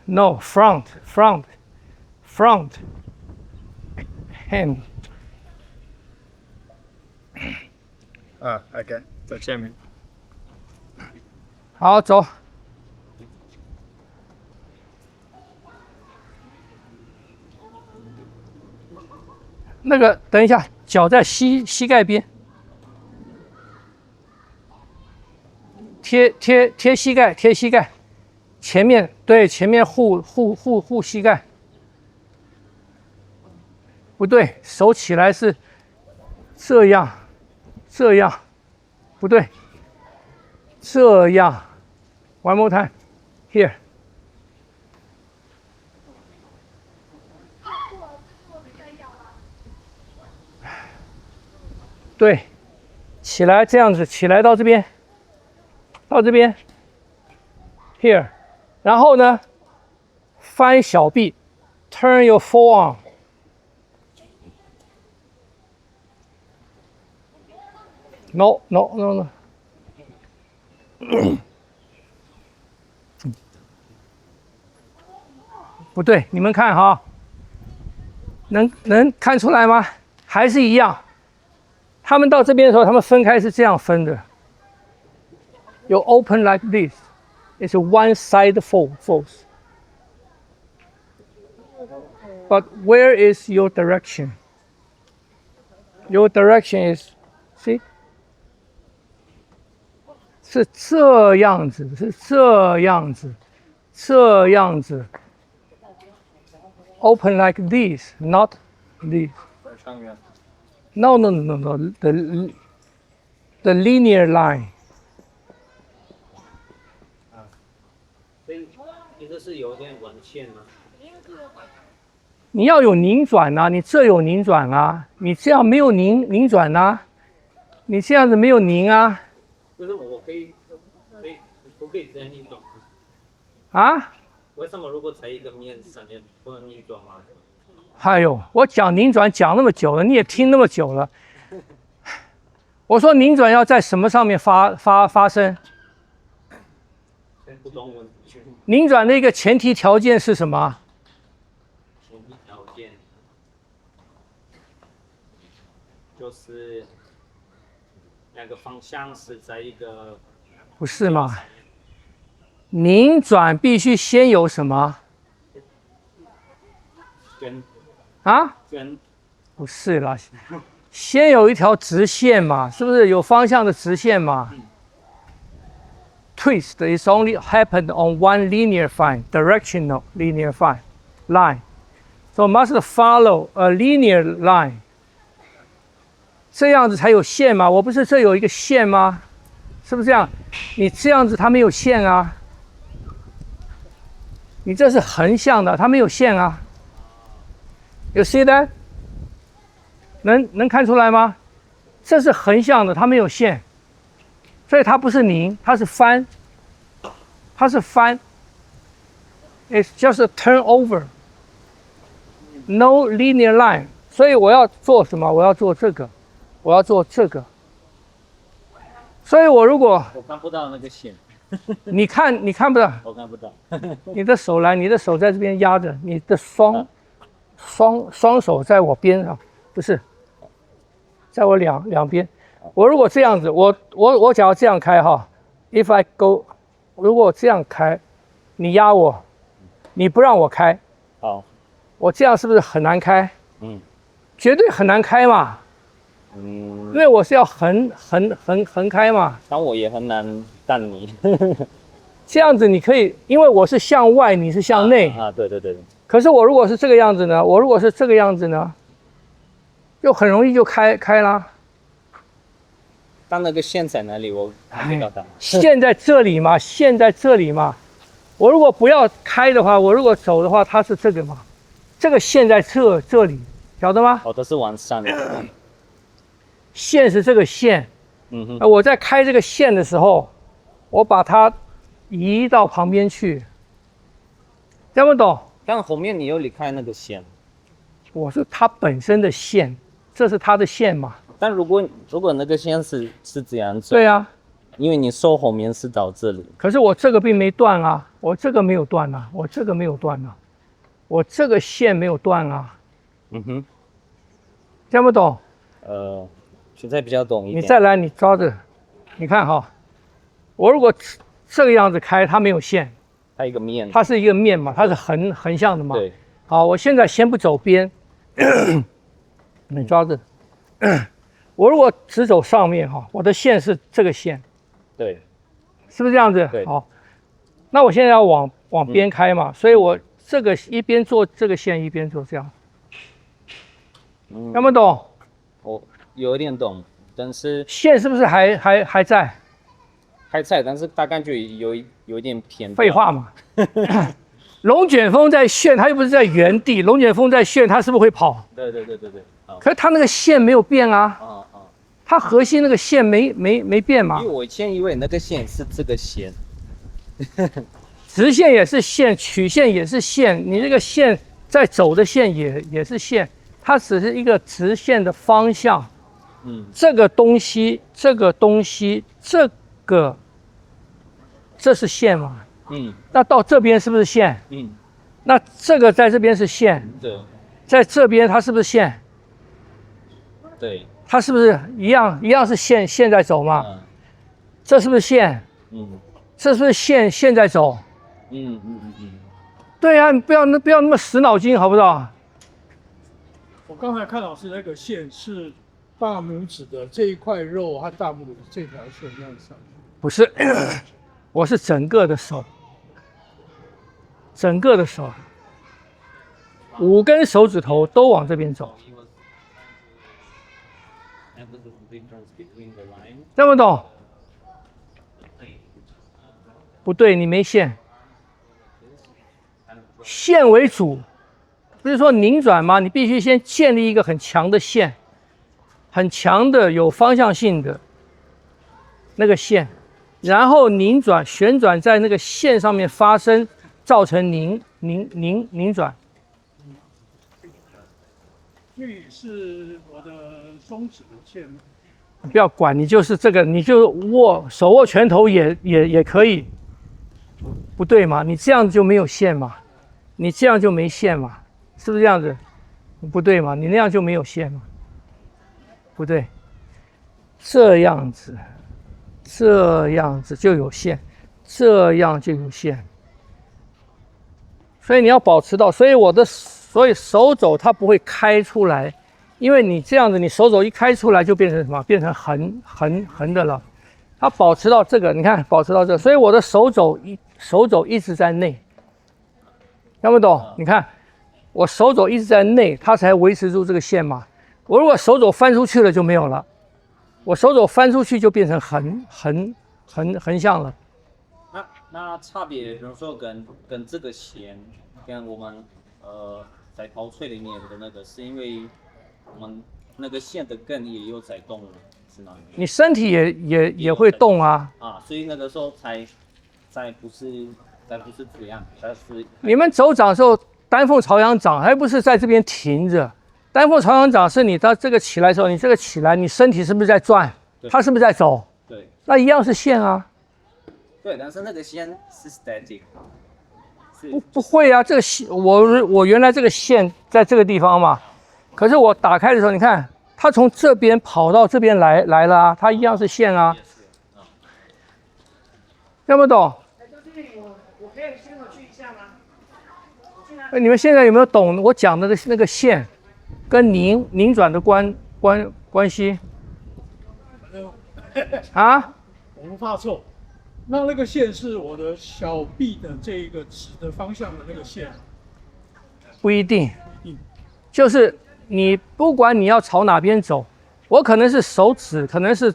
No, front, hand. 啊 ，OK，在前面。好，走。那个，等一下，脚在膝盖边，贴膝盖，贴膝盖，前面对，前面护膝盖。不对，手起来是这样，不对，这样。One more time, here. 对，起来这样子，起来到这边，here， 然后呢，翻小臂 ，turn your forearm。No， 不对，你们看哈，能看出来吗？还是一样。他们到这边的时候，他们分开是这样分的。You open like this, it's a one side force. But where is your direction? Your direction is, see? 是这样子，这样子。Open like this, not this. No. The linear line. 所以你这是有点纹线吗？你要有拧转啊，你这有拧转啊，你这样没有拧转啊，你这样子没有拧啊。不是，我可以这样逆转吗？啊？为什么如果在一个面上面不能逆转吗？哎呦，我讲拧转讲那么久了，你也听那么久了。我说拧转要在什么上面发生？不懂我。拧转的一个前提条件是什么？前提条件就是两个方向是在一个。不是嘛？拧转必须先有什么？圆。啊？圆。不是啦，先有一条直线嘛，是不是有方向的直线嘛？Twist is only happened on one linear line, directional linear line. So must follow a linear line. 这样子才有线嘛？我不是这有一个线吗？是不是这样？你这样子它没有线啊。你这是横向的，它没有线啊。You see that？ 能看出来吗？这是横向的，它没有线，所以它不是拧，它是翻。It's just a turnover, no linear line. 所以我要做什么？我要做这个。所以我如果我看不到那个线。你看不到。我看不到。你的手在这边压着，你的双手在我边上，不是，在我两边。我如果这样子，我假如这样开哈 ，If I go， 如果我这样开，你压我，你不让我开，好，我这样是不是很难开？绝对很难开嘛。因为我是要横开嘛。但我也很难带你。这样子你可以，因为我是向外，你是向内。对。可是我如果是这个样子呢？就很容易就开啦。但那个线在哪里？我看不到它。线在这里嘛，我如果不要开的话，我如果走的话，它是这个嘛。这个线在这里，晓得吗？都是往上的。线是这个线。我在开这个线的时候，我把它移到旁边去，听不懂？但后面你又离开那个线。我是它本身的线，这是它的线嘛。但如果那个线是这样子，对啊，因为你手后面是到这里，可是我这个并没断啊，我这个没有断啊，我这个没有断啊，我这个线没有断啊。嗯哼，听不懂？现在比较懂一点。你再来，你抓着，你看哈，我如果这个样子开，它没有线，它一个面，它是一个面嘛，它是横向的嘛。对，好，我现在先不走边，你抓着。我如果只走上面哈，我的线是这个线，对，是不是这样子？对。好，那我现在要往边开嘛，所以我这个一边做这个线，一边做这样。听不懂？我有一点懂，但是线是不是还在？还在，但是大概就有一点偏。废话嘛。龙卷风在旋，它又不是在原地。龙卷风在旋，它是不是会跑？对。可是它那个线没有变啊。它核心那个线没变嘛。因为我以前以为那个线是这个线。直线也是线，曲线也是线，你这个线在走的线也是线，它只是一个直线的方向。这个东西，这是线嘛？那到这边是不是线？那这个在这边是线，对，在这边它是不是线？对，它是不是一样是线在走嘛？这是不是线？这是不是线在走？对啊，你不要那么死脑筋，好不好？我刚才看老师那个线是大拇指的这一块肉和大拇指这条线这样上去。不是，我是整个的手，5根手指头都往这边走。听不懂？不对，你没线，线为主。不是说拧转吗？你必须先建立一个很强的线，很强的有方向性的那个线，然后拧转旋转在那个线上面发生，造成拧转。这里是我的中指的线。不要管，你就是这个，你就手握拳头也可以，不对吗？你这样就没有线嘛，你这样就没线嘛，是不是这样子？不对嘛，你那样就没有线嘛，不对，这样子就有线，这样就有线，所以你要保持到，所以手肘它不会开出来。因为你这样子，你手肘一开出来就变成什么？变成横的了。它保持到这个，你看保持到这个，所以我的手肘一直在内，听不懂？你看我手肘一直在内，它才维持住这个线嘛。我如果手肘翻出去了就没有了，我手肘翻出去就变成横向了。那差别，比如说跟这个弦，跟我们在陶粹里面的那个，是因为我们那个线的根也有在动，是吗？你身体也会动啊。所以那个时候才不是这样，但是你们走掌的时候，丹凤朝阳掌还不是在这边停着？丹凤朝阳掌是你到这个起来的时候，你这个起来，你身体是不是在转？它是不是在走？对，那一样是线啊。对，但是那个线是 static。不会啊，这个线我原来这个线在这个地方嘛。可是我打开的时候，你看它从这边跑到这边来了啊，它一样是线啊。听不懂？我可以先去一下吗？你们现在有没有懂我讲的那个线跟拧转的关系？啊？我不怕错。那个线是我的小臂的这一个指的方向的那个线。不一定，就是你不管你要朝哪边走，我可能是手指，可能是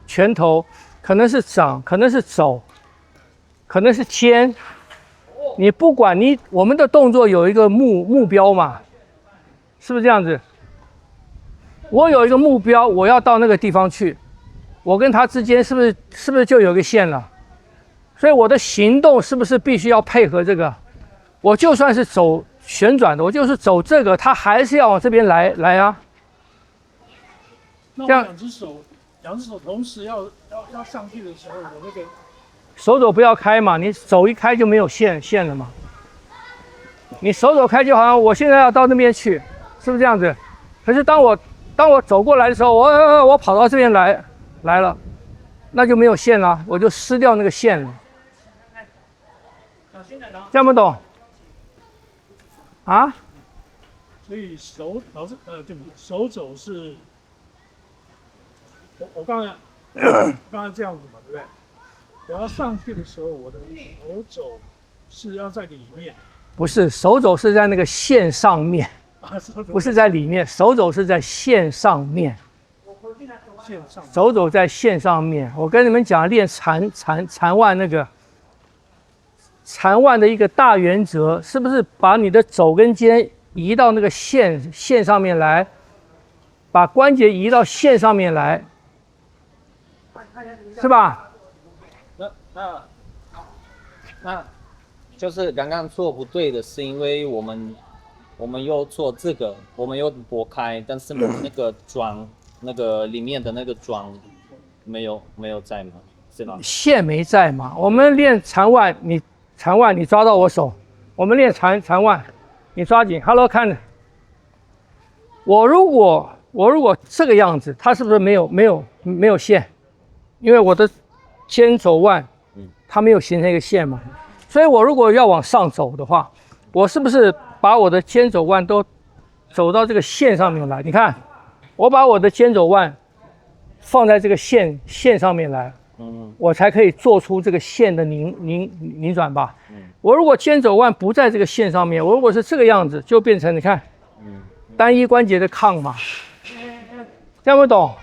拳头，可能是掌，可能是肘，可能是肩。你不管我们的动作有一个目标嘛，是不是这样子？我有一个目标，我要到那个地方去，我跟他之间是不是就有个线了？所以我的行动是不是必须要配合这个？我就算是走旋转的，我就是走这个，它还是要往这边来啊。那我两只手两只手同时要上去的时候，我那个手肘不要开嘛，你手一开就没有线了嘛。你手肘开就好像我现在要到那边去，是不是这样子？可是当我走过来的时候，我跑到这边来了，那就没有线了，我就失掉那个线了。这样不懂？啊？所以老师对不起，手肘是，我刚才这样子嘛，对不对？我要上去的时候，我的手肘是要在里面。不是，手肘是在那个线上面，不是在里面，手肘是在线上面。手肘在线上面。我跟你们讲，练缠腕那个缠腕的一个大原则，是不是把你的肘跟肩移到那个线上面来，把关节移到线上面来，是吧？那就是刚刚做不对的，是因为我们又做这个，我们又拨开，但是那个桩，那个里面的那个桩没有在吗？是吗？线没在嘛？我们练缠腕，你抓到我手，我们练缠腕，你抓紧。Hello， 看着。我如果这个样子，它是不是没有线？因为我的肩肘腕，它没有形成一个线嘛。所以我如果要往上走的话，我是不是把我的肩肘腕都走到这个线上面来？你看，我把我的肩肘腕放在这个线上面来，我才可以做出这个线的拧转吧。我如果肩肘腕不在这个线上面，我如果是这个样子，就变成你看，单一关节的抗嘛，这样不懂？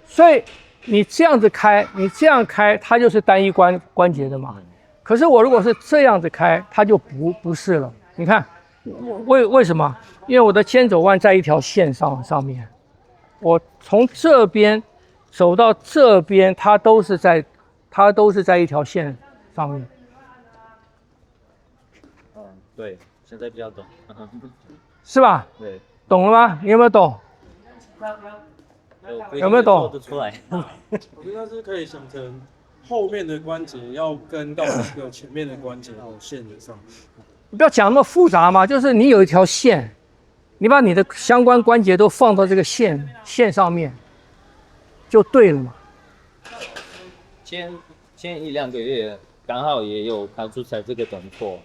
所以你这样子开，你这样开，它就是单一关节的嘛。可是我如果是这样子开，它就不是了。你看，为什么？因为我的肩肘腕在一条线上面，我从这边走到这边，它都是在一条线上面。对，现在比较懂，是吧？对，懂了吗？你有没有懂？有没有懂？做得出来。我觉得是可以想成后面的关节要跟到那个前面的关节的线的上。不要讲那么复杂嘛，就是你有一条线，你把你的相关关节都放到这个线上面，就对了嘛。前1-2个月刚好也有考出来这个动作，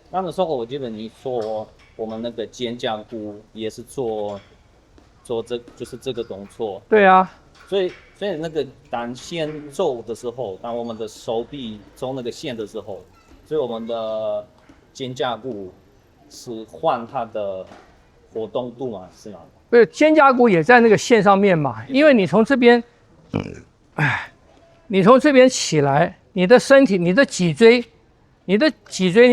那时候我记得你说我们那个肩胛骨也是做就是这个动作。对啊，所以那个当线皱的时候，当我们的手臂走那个线的时候，所以我们的肩胛骨是换它的活动度嘛，是吗？不是，肩胛骨也在那个线上面嘛，因为你从这边，你从这边起来，你的身体，你的脊椎，你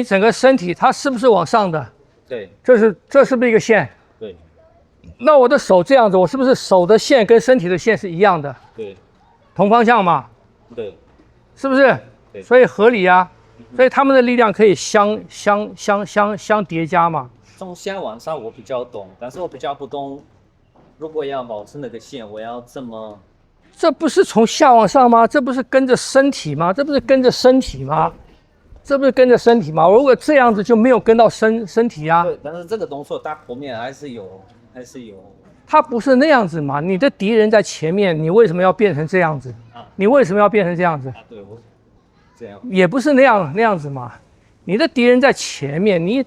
整个身体，它是不是往上的？对，这是不是一个线？对，那我的手这样子，我是不是手的线跟身体的线是一样的？对，同方向嘛？对，是不是？对，所以合理啊，所以他们的力量可以相叠加嘛。从下往上我比较懂，但是我比较不懂，如果要保持那个线，我要这么。这不是从下往上吗？这不是跟着身体吗？这不是跟着身体吗？我如果这样子就没有跟到身体啊。对，但是这个动作它后面还是有。它不是那样子嘛？你的敌人在前面，你为什么要变成这样子？你为什么要变成这样子？对，我这样也不是那样子嘛。你的敌人在前面，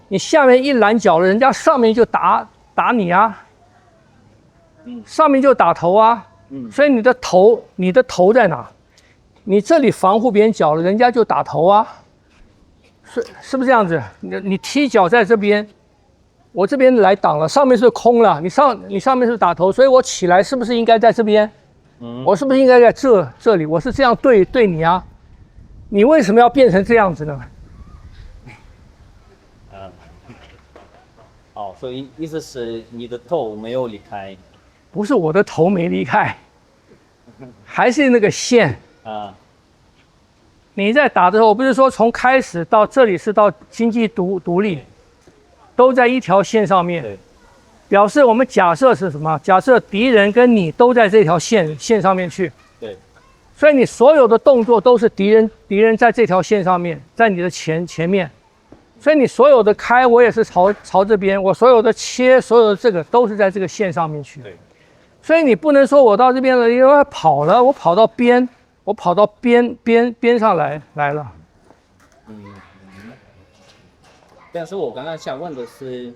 你下面一拦脚了，人家上面就打你啊，上面就打头啊。所以你的头在哪？你这里防护别人脚了，人家就打头啊。是不是这样子？你踢脚在这边。我这边来挡了，上面是空了，你上面是打头，所以我起来是不是应该在这边？我是不是应该在这里？我是这样对你啊，你为什么要变成这样子呢？好，所以意思是你的头没有离开，不是我的头没离开，还是那个线啊。你在打的时候，我不是说从开始到这里是到经济独立。都在一条线上面，表示我们假设是什么？假设敌人跟你都在这条线上面去。对。所以你所有的动作都是敌人在这条线上面，在你的前面。所以你所有的开，我也是朝这边；我所有的切，所有的这个都是在这个线上面去。对。所以你不能说我到这边了，因为跑了，我跑到边上来了。但是我刚刚想问的是，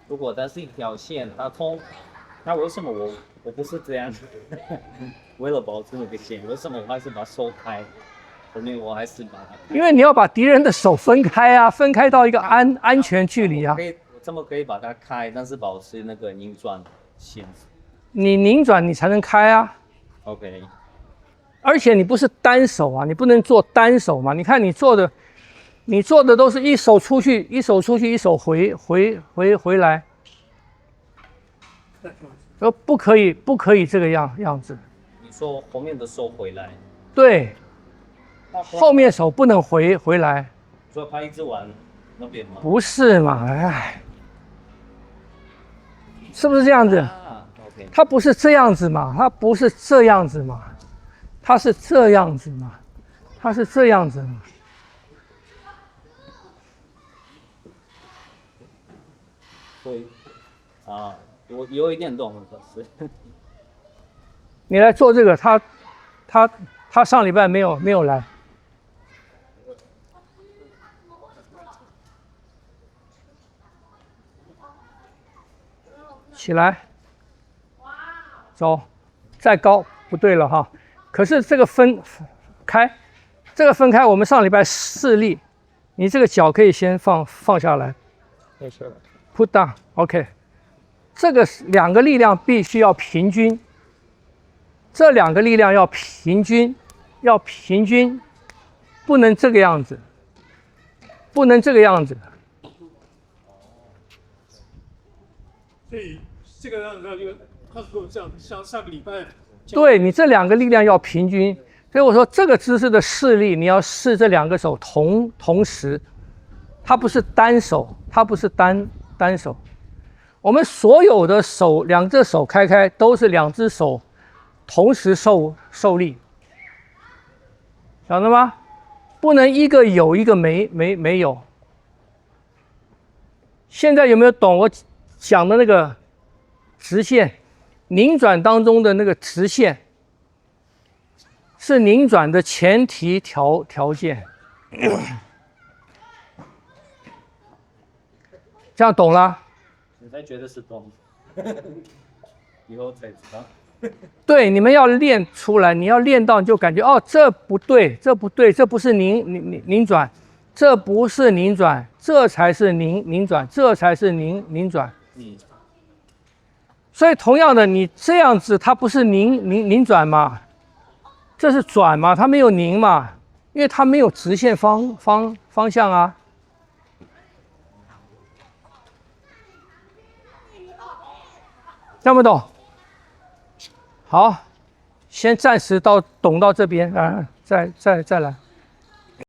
如果它是一条线，那为什么我不是这样？为了保持那个线，为什么我还是把手开？后面我还是把它。因为你要把敌人的手分开啊，分开到一个安全距离啊。我这么可以把它开，但是保持那个拧转线。你拧转你才能开啊。OK。而且你不是单手啊，你不能做单手嘛。你看你做的都是一手出去，一手回来。不可以这个样子。你说后面的手回来？对。后面手不能回来。所以他一直往那边吗？不是嘛？哎，是不是这样子？OK。它不是这样子嘛？它不是这样子嘛？它是这样子嘛？它是这样子嘛？对。我有一点懂了，是。你来做这个，他上礼拜没有来。起来，走，再高不对了哈。可是这个分开，我们上礼拜4例，你这个脚可以先放下来。放下来。Put down， OK。这个2个力量必须要平均，这2个力量要平均，不能这个样子，不能这个样子。所以这个样子，他如果这样，像上个礼拜，对你这2个力量要平均，所以我说这个姿势的试力，你要试这2个手同时，它不是单手，它不是单手。我们所有的手，2只手开都是2只手同时受力，晓得吗？不能一个有一个没有。现在有没有懂我讲的那个直线？拧转当中的那个直线是拧转的前提条件。这样懂了？现在觉得是懂，以后才知道。对，你们要练出来，你要练到你就感觉哦，这不对，这不是拧转，这不是拧转，这才是拧转，这才是拧转。所以同样的，你这样子，它不是拧转嘛，这是转嘛，它没有拧嘛，因为它没有直线方向啊。懂不懂？好，先暂时懂到这边啊，再来。